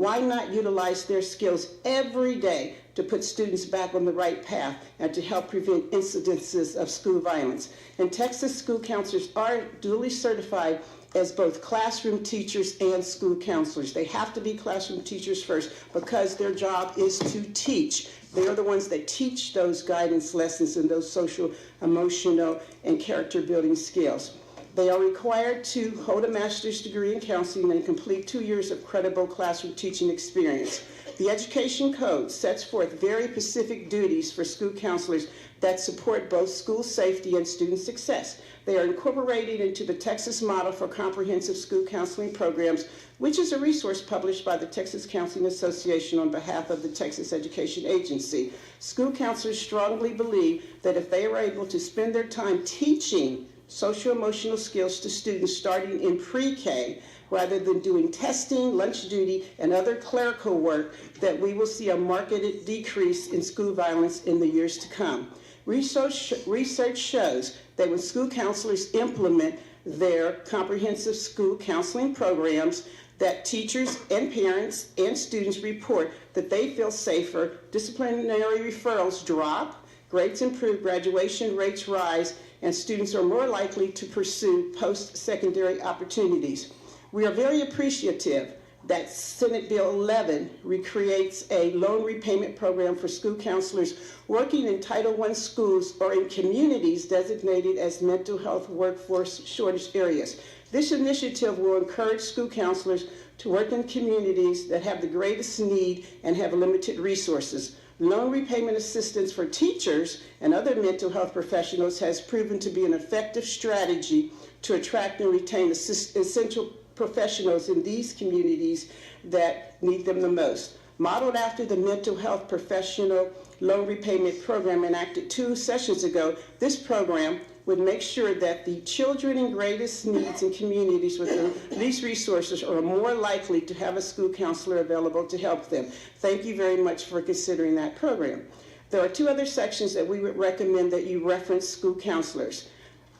Why not utilize their skills every day to put students back on the right path and to help prevent incidences of school violence? And Texas school counselors are duly certified as both classroom teachers and school counselors. They have to be classroom teachers first because their job is to teach. They are the ones that teach those guidance lessons and those social, emotional, and character building skills. They are required to hold a master's degree in counseling and complete 2 years of credible classroom teaching experience. The Education Code sets forth very specific duties for school counselors that support both school safety and student success. They are incorporated into the Texas Model for Comprehensive School Counseling Programs, which is a resource published by the Texas Counseling Association on behalf of the Texas Education Agency. School counselors strongly believe that if they are able to spend their time teaching social-emotional skills to students starting in pre-K, rather than doing testing, lunch duty, and other clerical work, that we will see a marked decrease in school violence in the years to come. Research shows that when school counselors implement their comprehensive school counseling programs, that teachers and parents and students report that they feel safer, disciplinary referrals drop, grades improve, graduation rates rise, and students are more likely to pursue post-secondary opportunities. We are very appreciative that Senate Bill 11 recreates a loan repayment program for school counselors working in Title I schools or in communities designated as mental health workforce shortage areas. This initiative will encourage school counselors to work in communities that have the greatest need and have limited resources. Loan repayment assistance for teachers and other mental health professionals has proven to be an effective strategy to attract and retain essential professionals in these communities that need them the most. Modeled after the mental health professional loan repayment program enacted 2 sessions ago, this program would make sure that the children in greatest needs in communities with the least resources are more likely to have a school counselor available to help them. Thank you very much for considering that program. There are 2 other sections that we would recommend that you reference school counselors.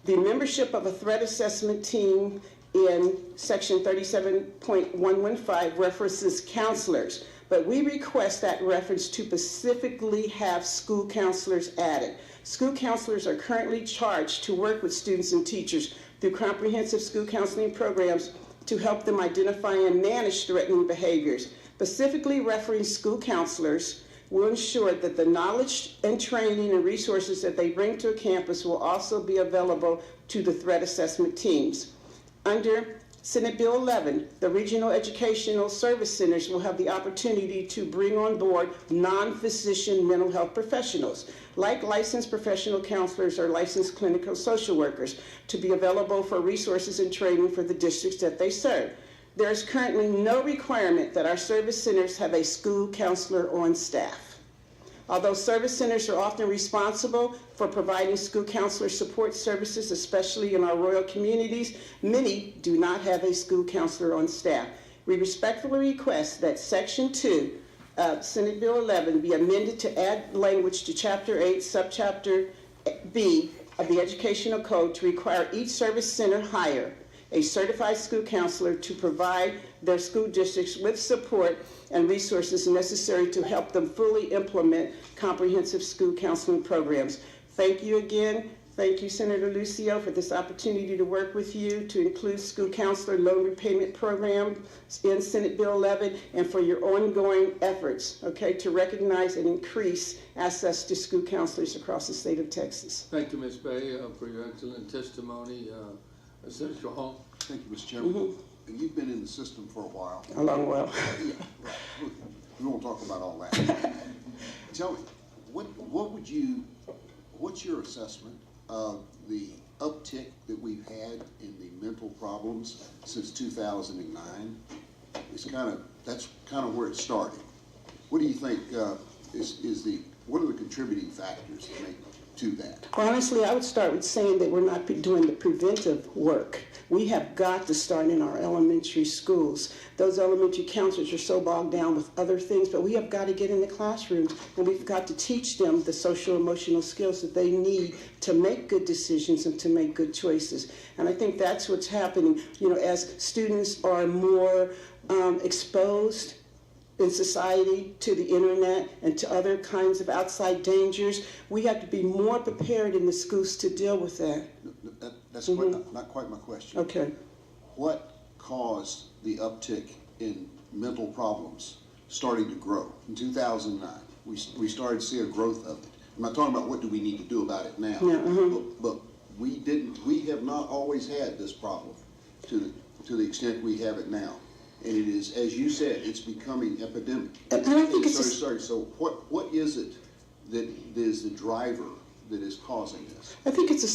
The membership of a threat assessment team in section 37.115 references counselors, but we request that reference to specifically have school counselors added. School counselors are currently charged to work with students and teachers through comprehensive school counseling programs to help them identify and manage threatening behaviors. Specifically referencing school counselors will ensure that the knowledge and training and resources that they bring to a campus will also be available to the threat assessment teams. Under Senate Bill 11, the regional educational service centers will have the opportunity to bring on board non-physician mental health professionals, like licensed professional counselors or licensed clinical social workers, to be available for resources and training for the districts that they serve. There is currently no requirement that our service centers have a school counselor on staff. Although service centers are often responsible for providing school counselor support services, especially in our rural communities, many do not have a school counselor on staff. We respectfully request that Section 2 of Senate Bill 11 be amended to add language to Chapter 8, Subchapter B of the Educational Code to require each service center hire a certified school counselor to provide their school districts with support and resources necessary to help them fully implement comprehensive school counseling programs. Thank you again. Thank you, Senator Lucio, for this opportunity to work with you to include school counselor loan repayment program in Senate Bill 11 and for your ongoing efforts, to recognize and increase access to school counselors across the state of Texas. Thank you, Ms. Bay, for your excellent testimony. Senator Hall. Thank you, Mr. Chairman. And you've been in the system for a while. A long while. Yeah, right. We won't talk about all that. Tell me, what's your assessment of the uptick that we've had in the mental problems since 2009? That's kind of where it started. What do you think what are the contributing factors to that? Honestly, I would start with saying that we're not doing the preventive work. We have got to start in our elementary schools. Those elementary counselors are so bogged down with other things, but we have got to get in the classrooms and we've got to teach them the social emotional skills that they need to make good decisions and to make good choices. And I think that's what's happening, as students are more exposed in society, to the internet, and to other kinds of outside dangers. We have to be more prepared in the schools to deal with that. That's not quite my question. Okay. What caused the uptick in mental problems starting to grow? In 2009, we started to see a growth of it. I'm not talking about what do we need to do about it now, Yeah, but we have not always had this problem to the extent we have it now. And it is, as you said, it's becoming epidemic. And I think So what is it that is the driver that is causing this? I think it's a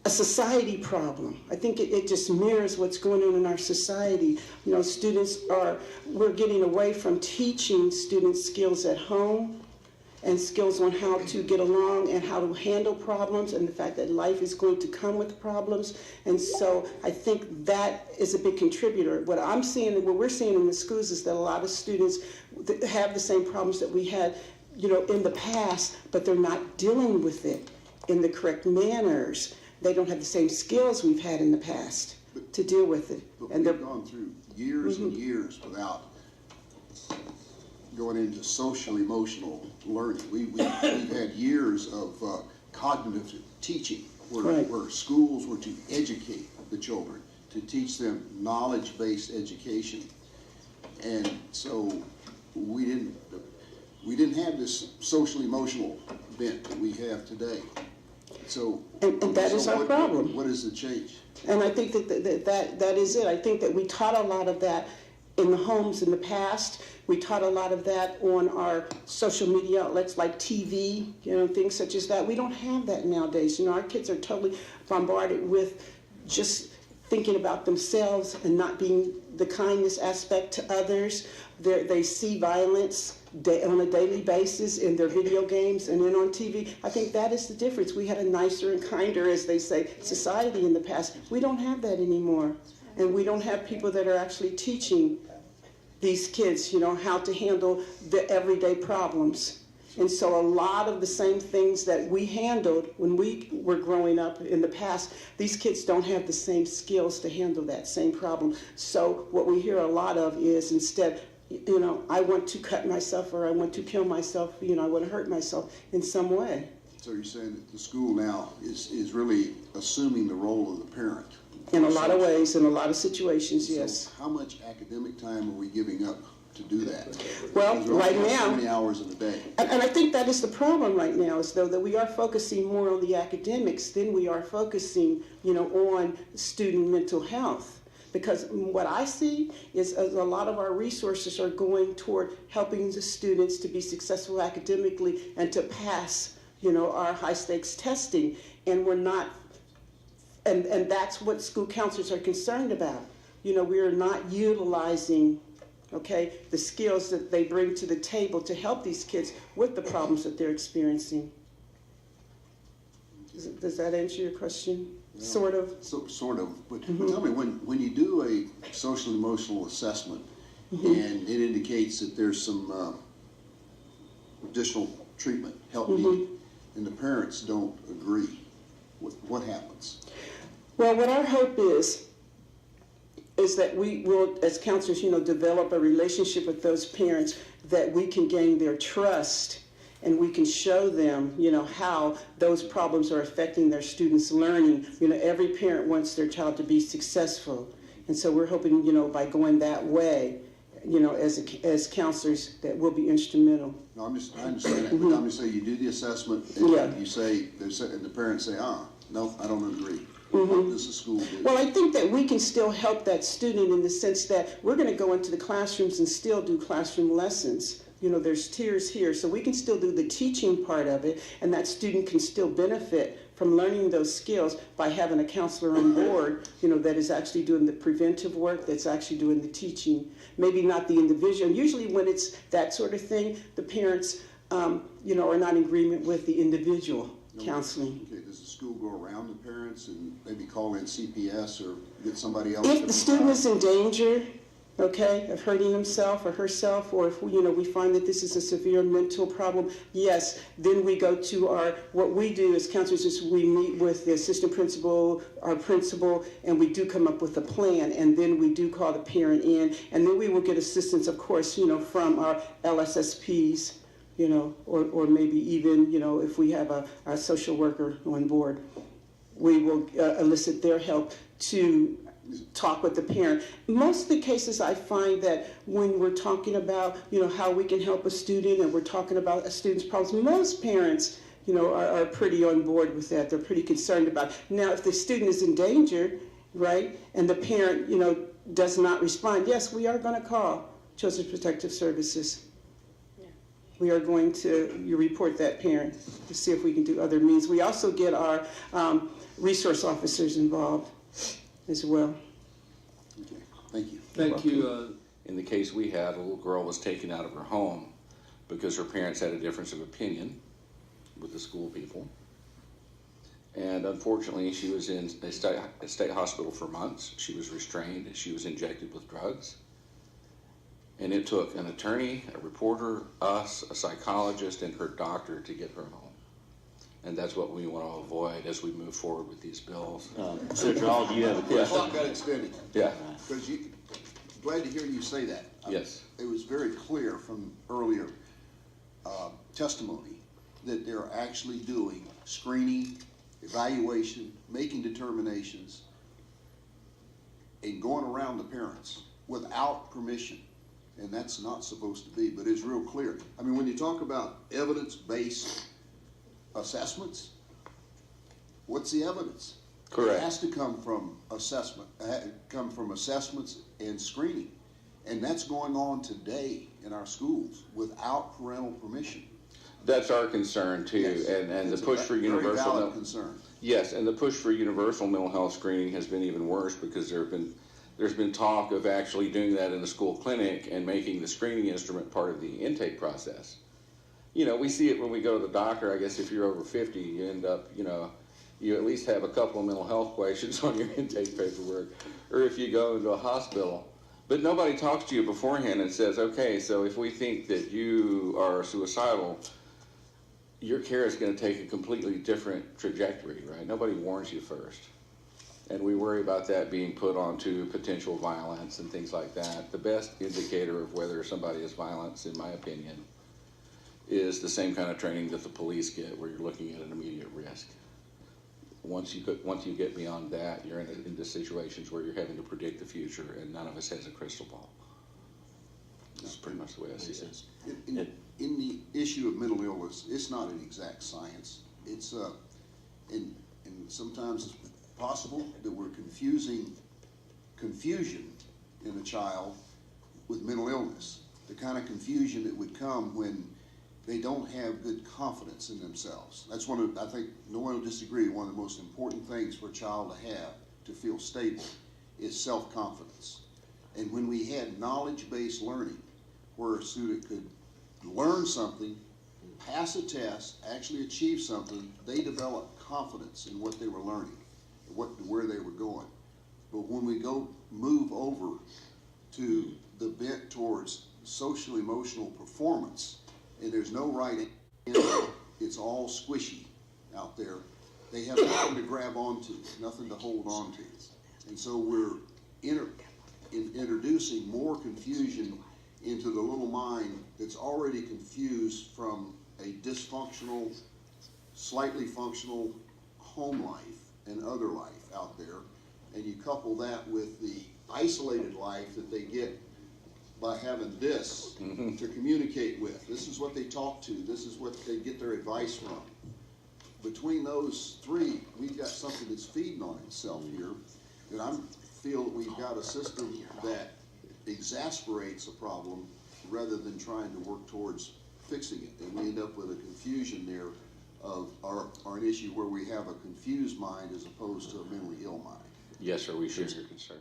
society problem. I think it just mirrors what's going on in our society. You know, we're getting away from teaching students skills at home and skills on how to get along and how to handle problems, and the fact that life is going to come with problems. And so I think that is a big contributor. What we're seeing in the schools is that a lot of students have the same problems that we had, you know, in the past, but they're not dealing with it in the correct manners. They don't have the same skills we've had in the past to deal with it. And they've gone through years and years without going into social emotional learning. We've had years of cognitive teaching where schools were to educate the children, to teach them knowledge-based education. And so we didn't have this social emotional bent that we have today. So and that is our problem. What is the change? And I think that is it. I think that we taught a lot of that in the homes in the past. We taught a lot of that on our social media outlets like TV, you know, things such as that. We don't have that nowadays. You know, our kids are totally bombarded with just thinking about themselves and not being the kindness aspect to others. They see violence on a daily basis in their video games and then on TV. I think that is the difference. We had a nicer and kinder, as they say, society in the past. We don't have that anymore. And we don't have people that are actually teaching these kids, you know, how to handle the everyday problems. And so a lot of the same things that we handled when we were growing up in the past, these kids don't have the same skills to handle that same problem. So what we hear a lot of is instead, you know, I want to cut myself, or I want to kill myself, you know, I want to hurt myself in some way. So you're saying that the school now is really assuming the role of the parent? In a lot of ways, in a lot of situations, yes. So how much academic time are we giving up to do that? Well, right now, so many hours in a day. And I think that is the problem right now, is though that we are focusing more on the academics than we are focusing, you know, on student mental health. Because what I see is a lot of our resources are going toward helping the students to be successful academically and to pass, you know, our high stakes testing. And we're not, and that's what school counselors are concerned about. You know, we are not utilizing, okay, the skills that they bring to the table to help these kids with the problems that they're experiencing. Does that answer your question? Yeah. Sort of? Sort of. But tell me, when you do a social emotional assessment and it indicates that there's some additional treatment, help needed, and the parents don't agree, what happens? Well, what our hope is that we will, as counselors, you know, develop a relationship with those parents that we can gain their trust, and we can show them, you know, how those problems are affecting their students' learning. You know, every parent wants their child to be successful. And so we're hoping, you know, by going that way, you know, as counselors, that will be instrumental. No, I understand that. But I'm just saying, you do the assessment, and you say, and the parents say, no, I don't agree. What does the school do? Well, I think that we can still help that student in the sense that we're going to go into the classrooms and still do classroom lessons. You know, there's tiers here, so we can still do the teaching part of it, and that student can still benefit from learning those skills by having a counselor on board, you know, that is actually doing the preventive work, that's actually doing the teaching. Maybe not the individual. Usually when it's that sort of thing, the parents, you know, are not in agreement with the individual counseling. Okay, does the school go around the parents and maybe call in CPS or get somebody else? If the student is in danger, okay, of hurting himself or herself, or if we find that this is a severe mental problem, yes, then we go to what we do as counselors is we meet with the assistant principal, our principal, and we do come up with a plan, and then we do call the parent in, and then we will get assistance, of course, from our LSSPs, or maybe even, if we have a social worker on board, we will elicit their help to talk with the parent. Most of the cases I find that when we're talking about, how we can help a student and we're talking about a student's problems, most parents, are pretty on board with that. They're pretty concerned about it. Now, if the student is in danger, right, and the parent, does not respond, yes, we are going to call Children's Protective Services. We are going to report that parent to see if we can do other means. We also get our resource officers involved as well. Okay, thank you. Thank you. In the case we had, a little girl was taken out of her home because her parents had a difference of opinion with the school people. And unfortunately, she was in a state hospital for months. She was restrained. She was injected with drugs. And it took an attorney, a reporter, us, a psychologist, and her doctor to get her home. And that's what we want to avoid as we move forward with these bills. Senator Hall, do you have a The question? clock got extended. Yeah. Because glad to hear you say that. Yes. It was very clear from earlier testimony that they're actually doing screening, evaluation, making determinations, and going around the parents without permission. And that's not supposed to be, but it's real clear. I mean, when you talk about evidence-based assessments, what's the evidence? Correct. It has to come from assessments and screening. And that's going on today in our schools without parental permission. That's our concern too, Yes. and the It's a push for very universal valid concern. Yes, and the push for universal mental health screening has been even worse because there's been talk of actually doing that in the school clinic and making the screening instrument part of the intake process. We see it when we go to the doctor. I guess if you're over 50, you end up, you at least have a couple of mental health questions on your intake paperwork, or if you go into a hospital. But nobody talks to you beforehand and says, okay, so if we think that you are suicidal, your care is going to take a completely different trajectory, right? Nobody warns you first. And we worry about that being put onto potential violence and things like that. The best indicator of whether somebody is violent, in my opinion, is the same kind of training that the police get, where you're looking at an immediate risk. Once you get beyond that, you're into situations where you're having to predict the future, and none of us has a crystal ball. That's pretty much the way I see it. In the issue of mental illness, it's not an exact science. It's and sometimes it's possible that we're confusing confusion in a child with mental illness. The kind of confusion that would come when they don't have good confidence in themselves. That's I think no one will disagree, one of the most important things for a child to have to feel stable is self-confidence. And when we had knowledge-based learning, where a student could learn something, pass a test, actually achieve something, they developed confidence in what they were learning, where they were going. But when we move over to the bent towards social emotional performance, and there's no right answer, it's all squishy out there. They have nothing to grab onto, nothing to hold on to. And so we're introducing more confusion into the little mind that's already confused from a dysfunctional, slightly functional home life and other life out there. And you couple that with the isolated life that they get by having this to communicate with. This is what they talk to. This is what they get their advice from. Between those three, we've got something that's feeding on itself here. And I feel that we've got a system that exasperates a problem rather than trying to work towards fixing it. And we end up with a confusion there or an issue where we have a confused mind as opposed to a mentally ill mind. Yes, sir, we share your concern.